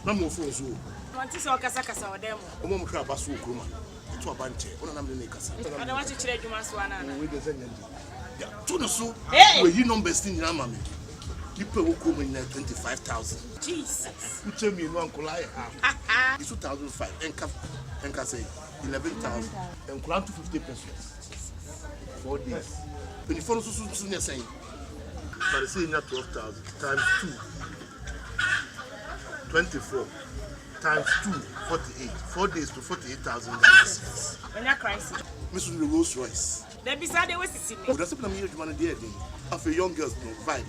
Na mo phone so. Wanti se okasa kasa odem. O mo hwa ba so okroma. To abanche. Ona na me ne kasa. Ada wa chechire adwuma so ana na. We dey say nyandi. Ya, to no so. We yi numbers tin nyina ma me. People who come in 25,000. Jesus. You tell me no uncle I have. It's 2005. And say 11,000. And grant to 50 pesos. 4 days. When you follow soon you're saying, but they say not 12,000 times 2. 24 times 2, 48. 4 days to 48,000. When you're crisis. Miss Rolls Royce. They beside the West Sydney. Oh, that's what I'm here to manage the day. Of a young girls, no, vibe,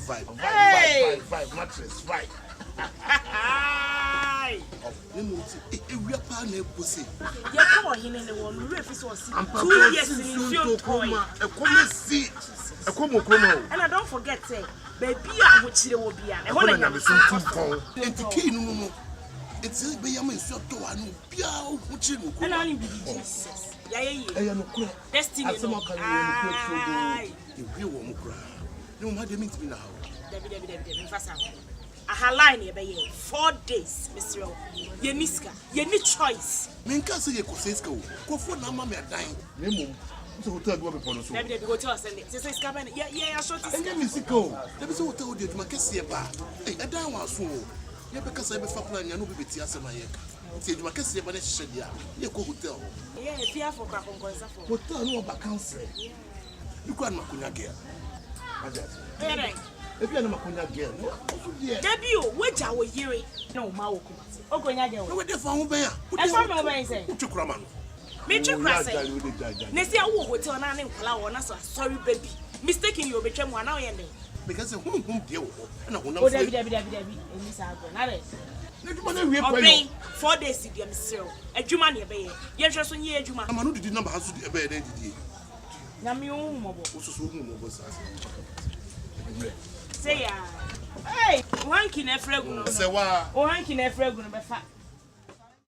mattress, vibe. Hi. You know, we are partner pussy. You come on in the one, we refuse to see. 2 years in your toy. A common seat, a common. And I don't forget, say, baby, I would see the will be an one of the it's a key, no. It's a baby, I'm a short to one. And I only be Jesus. Yeah, destiny. No matter means me now. Debbie, I line here by 4 days, Mr. Yeniska, you need choice. Minka say you could say, go for now, mamma, dying. Nemo, the hotel will be for us. Debbie, go to us and say, Scaban, yeah, short is Mexico. There is a hotel with my Cassia bar. A down was so. Yeah, because I'm a fapper and you know, be Tiasa Mayek. Say, my Cassia, but it's shed ya. You go hotel. Yeah, fear for Cracon Consafo. Hotel, no about council. You can't Macunia girl. If you're not Macunia girl, Debbie, which I will hear it. No, Mao. Oh, Conia girl. What the phone bear? That's what I'm saying. Put your craman. Make your crass. Nessia will tell an name flower, and sorry, baby. Mistaking you between 1 hour and because of whom deal. And I will not be Debbie, Miss Algon. 4 days, dear Miss a Jumani bay. Yes, just 1 year, Juma. I'm not the number has to be a bed. Namio mobile. Say, hey, one kin a fragrance. Say, why? One kin a fragrance.